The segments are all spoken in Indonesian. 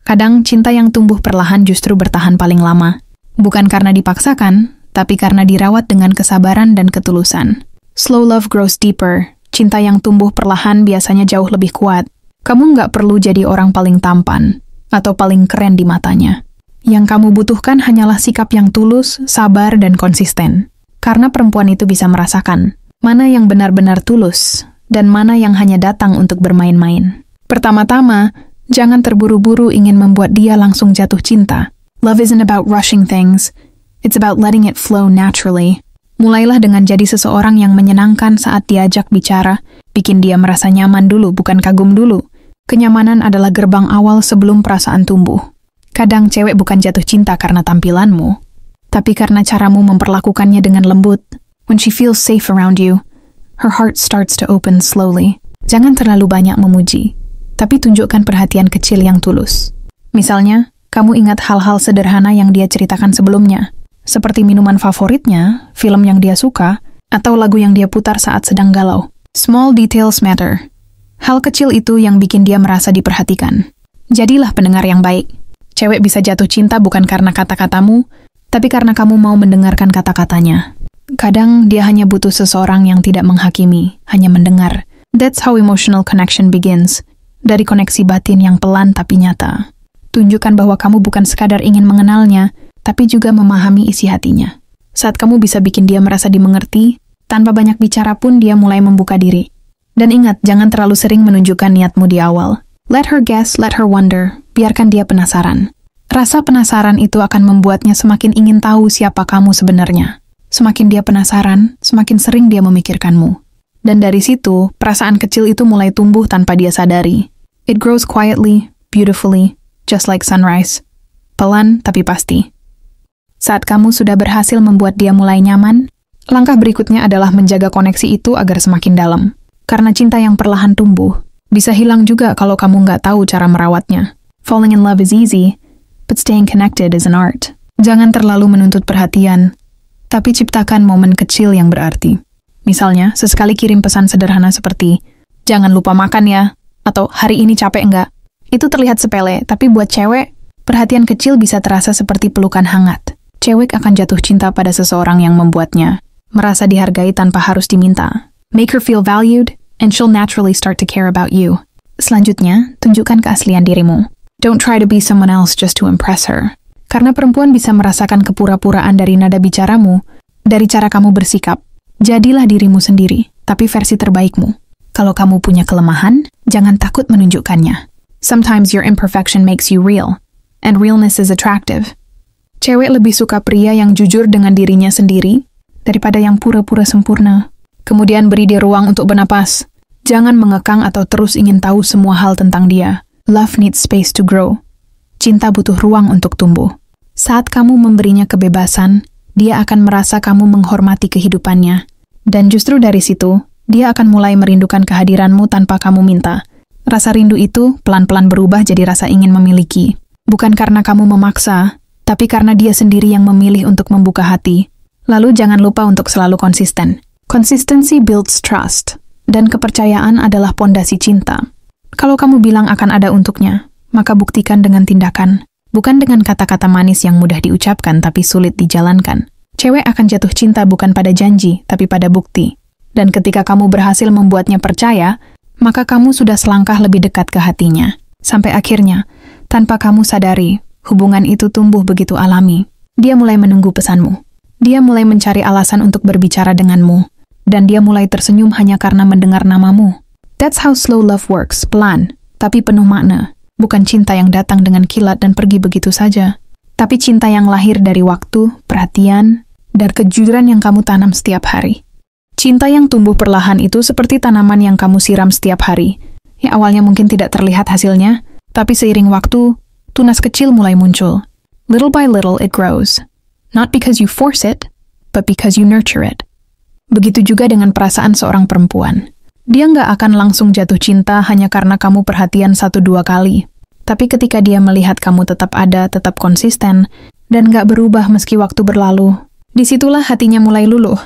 Kadang cinta yang tumbuh perlahan justru bertahan paling lama. Bukan karena dipaksakan, tapi karena dirawat dengan kesabaran dan ketulusan. Slow love grows deeper. Cinta yang tumbuh perlahan biasanya jauh lebih kuat. Kamu nggak perlu jadi orang paling tampan atau paling keren di matanya. Yang kamu butuhkan hanyalah sikap yang tulus, sabar, dan konsisten. Karena perempuan itu bisa merasakan mana yang benar-benar tulus dan mana yang hanya datang untuk bermain-main. Pertama-tama, jangan terburu-buru ingin membuat dia langsung jatuh cinta. Love isn't about rushing things. It's about letting it flow naturally. Mulailah dengan jadi seseorang yang menyenangkan saat diajak bicara. Bikin dia merasa nyaman dulu, bukan kagum dulu. Kenyamanan adalah gerbang awal sebelum perasaan tumbuh. Kadang cewek bukan jatuh cinta karena tampilanmu, tapi karena caramu memperlakukannya dengan lembut. When she feels safe around you, her heart starts to open slowly. Jangan terlalu banyak memuji, tapi tunjukkan perhatian kecil yang tulus. Misalnya, kamu ingat hal-hal sederhana yang dia ceritakan sebelumnya, seperti minuman favoritnya, film yang dia suka, atau lagu yang dia putar saat sedang galau. Small details matter. Hal kecil itu yang bikin dia merasa diperhatikan. Jadilah pendengar yang baik. Cewek bisa jatuh cinta bukan karena kata-katamu, tapi karena kamu mau mendengarkan kata-katanya. Kadang dia hanya butuh seseorang yang tidak menghakimi, hanya mendengar. That's how emotional connection begins. Dari koneksi batin yang pelan tapi nyata. Tunjukkan bahwa kamu bukan sekadar ingin mengenalnya, tapi juga memahami isi hatinya. Saat kamu bisa bikin dia merasa dimengerti, tanpa banyak bicara pun dia mulai membuka diri. Dan ingat, jangan terlalu sering menunjukkan niatmu di awal. Let her guess, let her wonder. Biarkan dia penasaran. Rasa penasaran itu akan membuatnya semakin ingin tahu siapa kamu sebenarnya. Semakin dia penasaran, semakin sering dia memikirkanmu. Dan dari situ, perasaan kecil itu mulai tumbuh tanpa dia sadari. It grows quietly, beautifully, just like sunrise. Pelan tapi pasti. Saat kamu sudah berhasil membuat dia mulai nyaman, langkah berikutnya adalah menjaga koneksi itu agar semakin dalam. Karena cinta yang perlahan tumbuh, bisa hilang juga kalau kamu nggak tahu cara merawatnya. Falling in love is easy, but staying connected is an art. Jangan terlalu menuntut perhatian, tapi ciptakan momen kecil yang berarti. Misalnya, sesekali kirim pesan sederhana seperti, "Jangan lupa makan ya," atau "Hari ini capek nggak?" Itu terlihat sepele, tapi buat cewek, perhatian kecil bisa terasa seperti pelukan hangat. Cewek akan jatuh cinta pada seseorang yang membuatnya merasa dihargai tanpa harus diminta. Make her feel valued, and she'll naturally start to care about you. Selanjutnya, tunjukkan keaslian dirimu. Don't try to be someone else just to impress her. Karena perempuan bisa merasakan kepura-puraan dari nada bicaramu, dari cara kamu bersikap. Jadilah dirimu sendiri, tapi versi terbaikmu. Kalau kamu punya kelemahan, jangan takut menunjukkannya. Sometimes your imperfection makes you real, and realness is attractive. Cewek lebih suka pria yang jujur dengan dirinya sendiri, daripada yang pura-pura sempurna. Kemudian beri dia ruang untuk bernapas. Jangan mengekang atau terus ingin tahu semua hal tentang dia. Love needs space to grow. Cinta butuh ruang untuk tumbuh. Saat kamu memberinya kebebasan, dia akan merasa kamu menghormati kehidupannya. Dan justru dari situ, dia akan mulai merindukan kehadiranmu tanpa kamu minta. Rasa rindu itu pelan-pelan berubah jadi rasa ingin memiliki. Bukan karena kamu memaksa, tapi karena dia sendiri yang memilih untuk membuka hati. Lalu jangan lupa untuk selalu konsisten. Consistency builds trust, dan kepercayaan adalah pondasi cinta. Kalau kamu bilang akan ada untuknya, maka buktikan dengan tindakan, bukan dengan kata-kata manis yang mudah diucapkan tapi sulit dijalankan. Cewek akan jatuh cinta bukan pada janji, tapi pada bukti. Dan ketika kamu berhasil membuatnya percaya, maka kamu sudah selangkah lebih dekat ke hatinya. Sampai akhirnya, tanpa kamu sadari, hubungan itu tumbuh begitu alami. Dia mulai menunggu pesanmu. Dia mulai mencari alasan untuk berbicara denganmu. Dan dia mulai tersenyum hanya karena mendengar namamu. That's how slow love works, pelan, tapi penuh makna. Bukan cinta yang datang dengan kilat dan pergi begitu saja. Tapi cinta yang lahir dari waktu, perhatian, dan kejujuran yang kamu tanam setiap hari. Cinta yang tumbuh perlahan itu seperti tanaman yang kamu siram setiap hari. Ya awalnya mungkin tidak terlihat hasilnya, tapi seiring waktu, tunas kecil mulai muncul. Little by little it grows. Not because you force it, but because you nurture it. Begitu juga dengan perasaan seorang perempuan. Dia nggak akan langsung jatuh cinta hanya karena kamu perhatian 1-2 kali. Tapi ketika dia melihat kamu tetap ada, tetap konsisten, dan nggak berubah meski waktu berlalu, disitulah hatinya mulai luluh.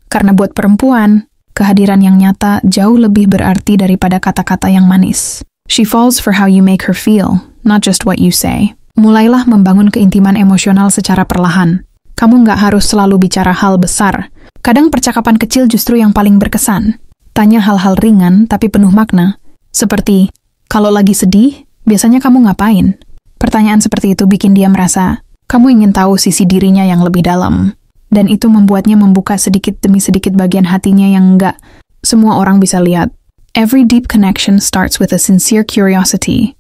Karena buat perempuan, kehadiran yang nyata jauh lebih berarti daripada kata-kata yang manis. She falls for how you make her feel, not just what you say. Mulailah membangun keintiman emosional secara perlahan. Kamu nggak harus selalu bicara hal besar. Kadang percakapan kecil justru yang paling berkesan. Tanya hal-hal ringan tapi penuh makna. Seperti, kalau lagi sedih, biasanya kamu ngapain? Pertanyaan seperti itu bikin dia merasa, kamu ingin tahu sisi dirinya yang lebih dalam. Dan itu membuatnya membuka sedikit demi sedikit bagian hatinya yang nggak semua orang bisa lihat. Every deep connection starts with a sincere curiosity.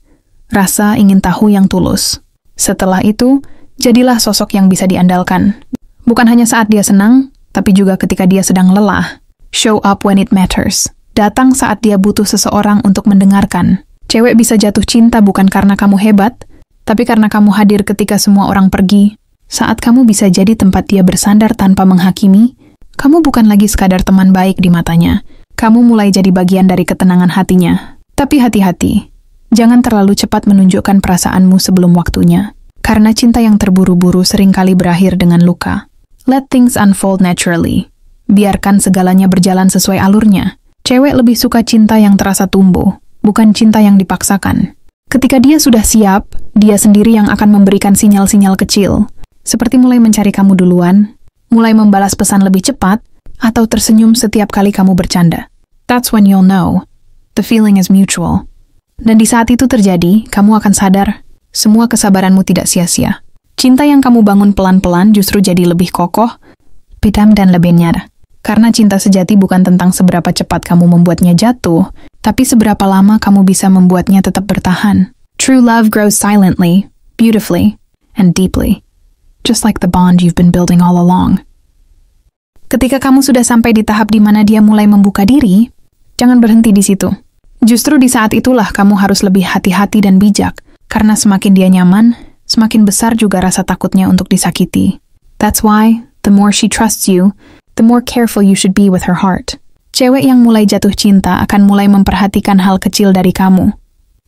Rasa ingin tahu yang tulus. Setelah itu, jadilah sosok yang bisa diandalkan. Bukan hanya saat dia senang, tapi juga ketika dia sedang lelah. Show up when it matters. Datang saat dia butuh seseorang untuk mendengarkan. Cewek bisa jatuh cinta bukan karena kamu hebat, tapi karena kamu hadir ketika semua orang pergi. Saat kamu bisa jadi tempat dia bersandar tanpa menghakimi, kamu bukan lagi sekadar teman baik di matanya. Kamu mulai jadi bagian dari ketenangan hatinya. Tapi hati-hati, jangan terlalu cepat menunjukkan perasaanmu sebelum waktunya. Karena cinta yang terburu-buru seringkali berakhir dengan luka. Let things unfold naturally. Biarkan segalanya berjalan sesuai alurnya. Cewek lebih suka cinta yang terasa tumbuh, bukan cinta yang dipaksakan. Ketika dia sudah siap, dia sendiri yang akan memberikan sinyal-sinyal kecil. Seperti mulai mencari kamu duluan, mulai membalas pesan lebih cepat, atau tersenyum setiap kali kamu bercanda. That's when you'll know. The feeling is mutual. Dan di saat itu terjadi, kamu akan sadar, semua kesabaranmu tidak sia-sia. Cinta yang kamu bangun pelan-pelan justru jadi lebih kokoh, pedam dan lebih nyata. Karena cinta sejati bukan tentang seberapa cepat kamu membuatnya jatuh, tapi seberapa lama kamu bisa membuatnya tetap bertahan. True love grows silently, beautifully, and deeply. Just like the bond you've been building all along. Ketika kamu sudah sampai di tahap di mana dia mulai membuka diri, jangan berhenti di situ. Justru di saat itulah kamu harus lebih hati-hati dan bijak, karena semakin dia nyaman, semakin besar juga rasa takutnya untuk disakiti. That's why, the more she trusts you, the more careful you should be with her heart. Cewek yang mulai jatuh cinta akan mulai memperhatikan hal kecil dari kamu.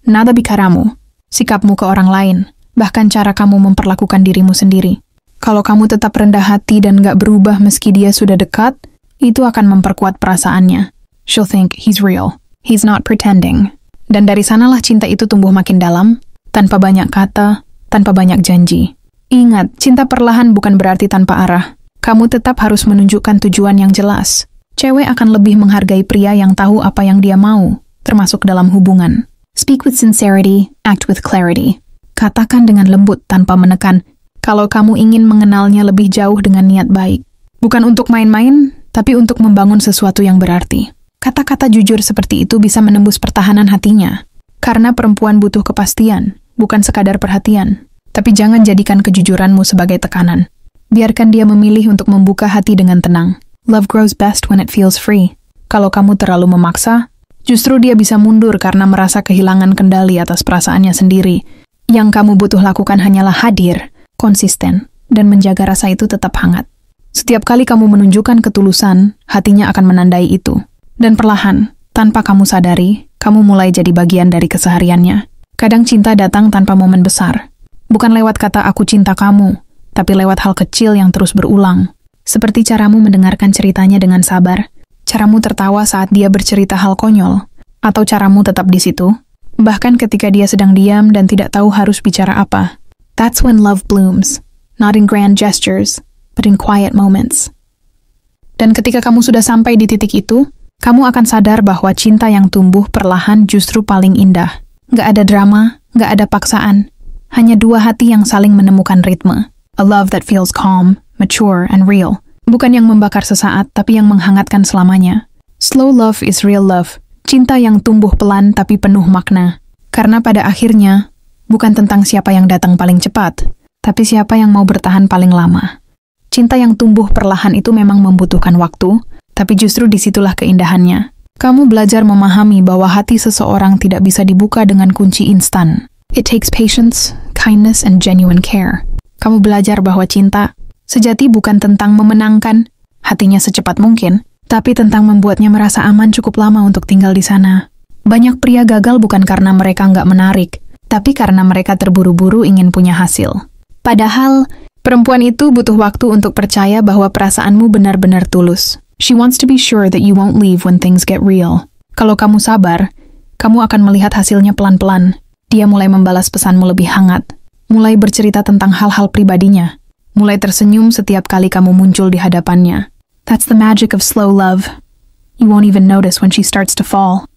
Nada bikaramu, sikapmu ke orang lain, bahkan cara kamu memperlakukan dirimu sendiri. Kalau kamu tetap rendah hati dan gak berubah meski dia sudah dekat, itu akan memperkuat perasaannya. She'll think he's real, he's not pretending. Dan dari sanalah cinta itu tumbuh makin dalam, tanpa banyak kata, tanpa banyak janji. Ingat, cinta perlahan bukan berarti tanpa arah. Kamu tetap harus menunjukkan tujuan yang jelas. Cewek akan lebih menghargai pria yang tahu apa yang dia mau, termasuk dalam hubungan. Speak with sincerity, act with clarity. Katakan dengan lembut tanpa menekan, kalau kamu ingin mengenalnya lebih jauh dengan niat baik. Bukan untuk main-main, tapi untuk membangun sesuatu yang berarti. Kata-kata jujur seperti itu bisa menembus pertahanan hatinya. Karena perempuan butuh kepastian, bukan sekadar perhatian. Tapi jangan jadikan kejujuranmu sebagai tekanan. Biarkan dia memilih untuk membuka hati dengan tenang. Love grows best when it feels free. Kalau kamu terlalu memaksa, justru dia bisa mundur karena merasa kehilangan kendali atas perasaannya sendiri. Yang kamu butuh lakukan hanyalah hadir, konsisten, dan menjaga rasa itu tetap hangat. Setiap kali kamu menunjukkan ketulusan, hatinya akan menandai itu. Dan perlahan, tanpa kamu sadari, kamu mulai jadi bagian dari kesehariannya. Kadang cinta datang tanpa momen besar. Bukan lewat kata aku cinta kamu, tapi lewat hal kecil yang terus berulang. Seperti caramu mendengarkan ceritanya dengan sabar, caramu tertawa saat dia bercerita hal konyol, atau caramu tetap di situ, bahkan ketika dia sedang diam dan tidak tahu harus bicara apa. That's when love blooms, not in grand gestures, but in quiet moments. Dan ketika kamu sudah sampai di titik itu, kamu akan sadar bahwa cinta yang tumbuh perlahan justru paling indah. Nggak ada drama, nggak ada paksaan. Hanya dua hati yang saling menemukan ritme. A love that feels calm, mature, and real. Bukan yang membakar sesaat, tapi yang menghangatkan selamanya. Slow love is real love. Cinta yang tumbuh pelan tapi penuh makna. Karena pada akhirnya, bukan tentang siapa yang datang paling cepat, tapi siapa yang mau bertahan paling lama. Cinta yang tumbuh perlahan itu memang membutuhkan waktu, tapi justru disitulah keindahannya. Kamu belajar memahami bahwa hati seseorang tidak bisa dibuka dengan kunci instan. It takes patience, kindness, and genuine care. Kamu belajar bahwa cinta sejati bukan tentang memenangkan hatinya secepat mungkin, tapi tentang membuatnya merasa aman cukup lama untuk tinggal di sana. Banyak pria gagal bukan karena mereka nggak menarik, tapi karena mereka terburu-buru ingin punya hasil. Padahal, perempuan itu butuh waktu untuk percaya bahwa perasaanmu benar-benar tulus. She wants to be sure that you won't leave when things get real. Kalau kamu sabar, Kamu akan melihat hasilnya pelan-pelan. Dia mulai membalas pesanmu lebih hangat, mulai bercerita tentang hal-hal pribadinya, mulai tersenyum setiap kali kamu muncul di hadapannya. That's the magic of slow love. You won't even notice when she starts to fall.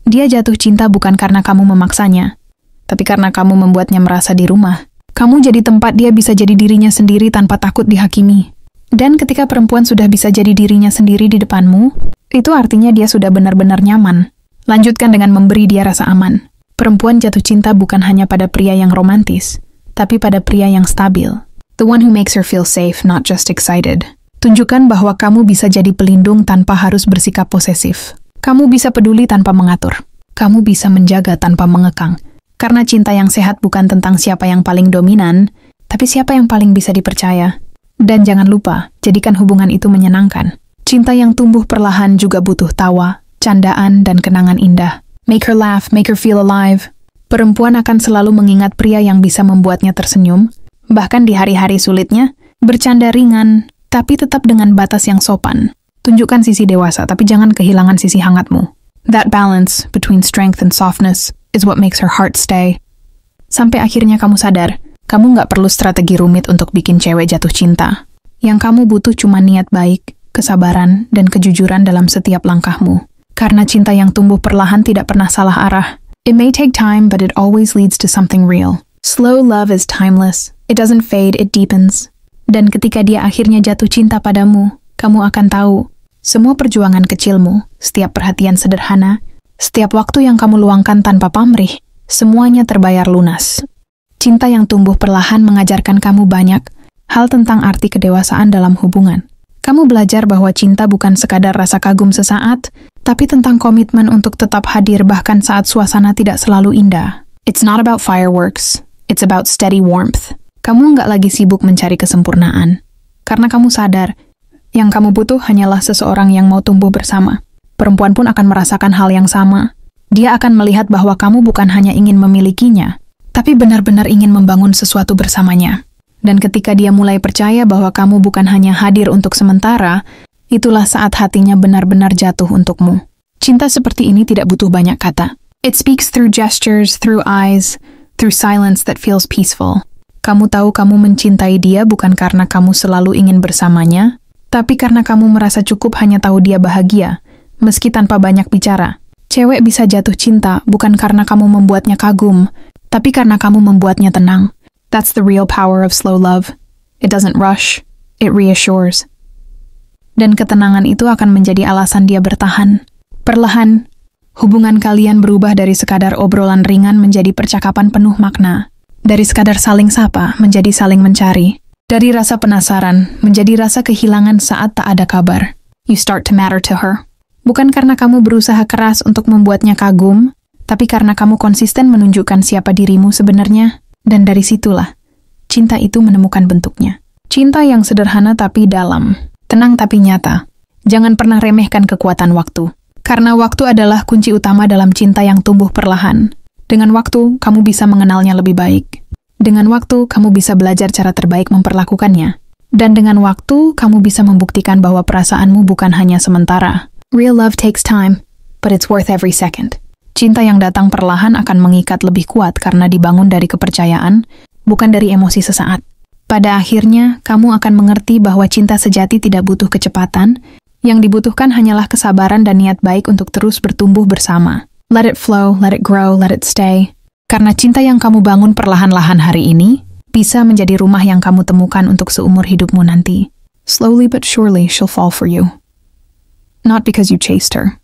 Dia jatuh cinta bukan karena kamu memaksanya, tapi karena kamu membuatnya merasa di rumah. Kamu jadi tempat dia bisa jadi dirinya sendiri tanpa takut dihakimi. Dan ketika perempuan sudah bisa jadi dirinya sendiri di depanmu, itu artinya dia sudah benar-benar nyaman. Lanjutkan dengan memberi dia rasa aman. Perempuan jatuh cinta bukan hanya pada pria yang romantis, tapi pada pria yang stabil. The one who makes her feel safe, not just excited. Tunjukkan bahwa kamu bisa jadi pelindung tanpa harus bersikap posesif. Kamu bisa peduli tanpa mengatur. Kamu bisa menjaga tanpa mengekang. Karena cinta yang sehat bukan tentang siapa yang paling dominan, tapi siapa yang paling bisa dipercaya. Dan jangan lupa, jadikan hubungan itu menyenangkan. Cinta yang tumbuh perlahan juga butuh tawa, candaan, dan kenangan indah. Make her laugh, make her feel alive. Perempuan akan selalu mengingat pria yang bisa membuatnya tersenyum, bahkan di hari-hari sulitnya, bercanda ringan, tapi tetap dengan batas yang sopan. Tunjukkan sisi dewasa, tapi jangan kehilangan sisi hangatmu. That balance between strength and softness is what makes her heart stay. Sampai akhirnya kamu sadar, kamu nggak perlu strategi rumit untuk bikin cewek jatuh cinta. Yang kamu butuh cuma niat baik, kesabaran, dan kejujuran dalam setiap langkahmu. Karena cinta yang tumbuh perlahan tidak pernah salah arah. It may take time, but it always leads to something real. Slow love is timeless. It doesn't fade, it deepens. Dan ketika dia akhirnya jatuh cinta padamu, kamu akan tahu, semua perjuangan kecilmu, setiap perhatian sederhana, setiap waktu yang kamu luangkan tanpa pamrih, semuanya terbayar lunas. Cinta yang tumbuh perlahan mengajarkan kamu banyak hal tentang arti kedewasaan dalam hubungan. Kamu belajar bahwa cinta bukan sekadar rasa kagum sesaat, tapi tentang komitmen untuk tetap hadir bahkan saat suasana tidak selalu indah. It's not about fireworks, it's about steady warmth. Kamu nggak lagi sibuk mencari kesempurnaan, karena kamu sadar, yang kamu butuh hanyalah seseorang yang mau tumbuh bersama. Perempuan pun akan merasakan hal yang sama. Dia akan melihat bahwa kamu bukan hanya ingin memilikinya, tapi benar-benar ingin membangun sesuatu bersamanya. Dan ketika dia mulai percaya bahwa kamu bukan hanya hadir untuk sementara, itulah saat hatinya benar-benar jatuh untukmu. Cinta seperti ini tidak butuh banyak kata. It speaks through gestures, through eyes, through silence that feels peaceful. Kamu tahu kamu mencintai dia bukan karena kamu selalu ingin bersamanya, tapi karena kamu merasa cukup hanya tahu dia bahagia, meski tanpa banyak bicara. Cewek bisa jatuh cinta bukan karena kamu membuatnya kagum, tapi karena kamu membuatnya tenang. That's the real power of slow love. It doesn't rush, it reassures. Dan ketenangan itu akan menjadi alasan dia bertahan. Perlahan, hubungan kalian berubah dari sekadar obrolan ringan menjadi percakapan penuh makna. Dari sekadar saling sapa menjadi saling mencari. Dari rasa penasaran menjadi rasa kehilangan saat tak ada kabar. You start to matter to her. Bukan karena kamu berusaha keras untuk membuatnya kagum, tapi karena kamu konsisten menunjukkan siapa dirimu sebenarnya. Dan dari situlah, cinta itu menemukan bentuknya. Cinta yang sederhana tapi dalam, tenang tapi nyata. Jangan pernah remehkan kekuatan waktu. Karena waktu adalah kunci utama dalam cinta yang tumbuh perlahan. Dengan waktu, kamu bisa mengenalnya lebih baik. Dengan waktu, kamu bisa belajar cara terbaik memperlakukannya. Dan dengan waktu, kamu bisa membuktikan bahwa perasaanmu bukan hanya sementara. Real love takes time, but it's worth every second. Cinta yang datang perlahan akan mengikat lebih kuat karena dibangun dari kepercayaan, bukan dari emosi sesaat. Pada akhirnya, kamu akan mengerti bahwa cinta sejati tidak butuh kecepatan, yang dibutuhkan hanyalah kesabaran dan niat baik untuk terus bertumbuh bersama. Let it flow, let it grow, let it stay. Karena cinta yang kamu bangun perlahan-lahan hari ini, bisa menjadi rumah yang kamu temukan untuk seumur hidupmu nanti. Slowly but surely she'll fall for you. Not because you chased her,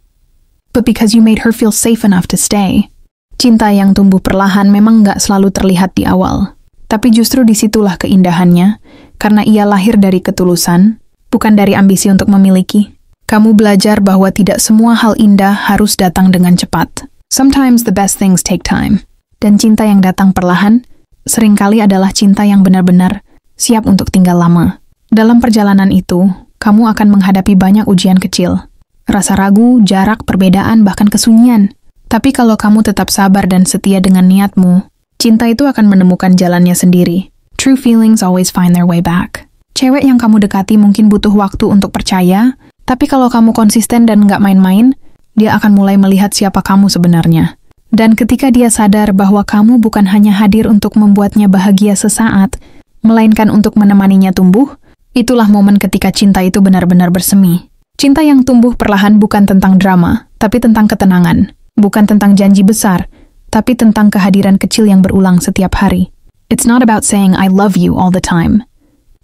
but because you made her feel safe enough to stay. Cinta yang tumbuh perlahan memang nggak selalu terlihat di awal. Tapi justru disitulah keindahannya, karena ia lahir dari ketulusan, bukan dari ambisi untuk memiliki. Kamu belajar bahwa tidak semua hal indah harus datang dengan cepat. Sometimes the best things take time. Dan cinta yang datang perlahan, seringkali adalah cinta yang benar-benar siap untuk tinggal lama. Dalam perjalanan itu, kamu akan menghadapi banyak ujian kecil. Rasa ragu, jarak, perbedaan, bahkan kesunyian. Tapi kalau kamu tetap sabar dan setia dengan niatmu, cinta itu akan menemukan jalannya sendiri. True feelings always find their way back. Cewek yang kamu dekati mungkin butuh waktu untuk percaya, tapi kalau kamu konsisten dan nggak main-main, dia akan mulai melihat siapa kamu sebenarnya. Dan ketika dia sadar bahwa kamu bukan hanya hadir untuk membuatnya bahagia sesaat, melainkan untuk menemaninya tumbuh, itulah momen ketika cinta itu benar-benar bersemi. Cinta yang tumbuh perlahan bukan tentang drama, tapi tentang ketenangan. Bukan tentang janji besar, tapi tentang kehadiran kecil yang berulang setiap hari. It's not about saying I love you all the time.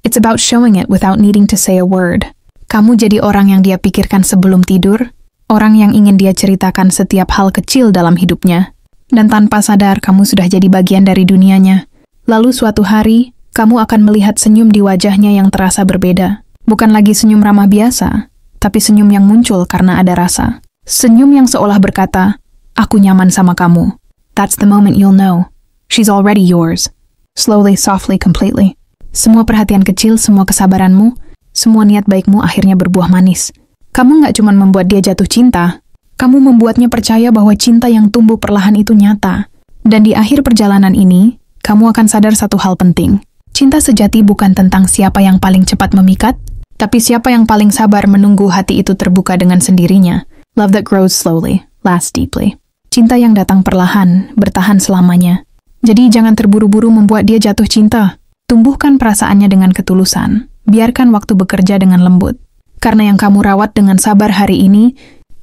It's about showing it without needing to say a word. Kamu jadi orang yang dia pikirkan sebelum tidur, orang yang ingin dia ceritakan setiap hal kecil dalam hidupnya, dan tanpa sadar kamu sudah jadi bagian dari dunianya. Lalu suatu hari, kamu akan melihat senyum di wajahnya yang terasa berbeda. Bukan lagi senyum ramah biasa, tapi senyum yang muncul karena ada rasa. Senyum yang seolah berkata, aku nyaman sama kamu. That's the moment you'll know. She's already yours. Slowly, softly, completely. Semua perhatian kecil, semua kesabaranmu, semua niat baikmu akhirnya berbuah manis. Kamu nggak cuma membuat dia jatuh cinta, kamu membuatnya percaya bahwa cinta yang tumbuh perlahan itu nyata. Dan di akhir perjalanan ini, kamu akan sadar satu hal penting. Cinta sejati bukan tentang siapa yang paling cepat memikat, tapi siapa yang paling sabar menunggu hati itu terbuka dengan sendirinya. Love that grows slowly, lasts deeply. Cinta yang datang perlahan, bertahan selamanya. Jadi jangan terburu-buru membuat dia jatuh cinta. Tumbuhkan perasaannya dengan ketulusan. Biarkan waktu bekerja dengan lembut. Karena yang kamu rawat dengan sabar hari ini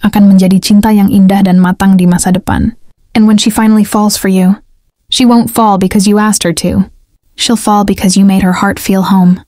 akan menjadi cinta yang indah dan matang di masa depan. And when she finally falls for you, she won't fall because you asked her to. She'll fall because you made her heart feel home.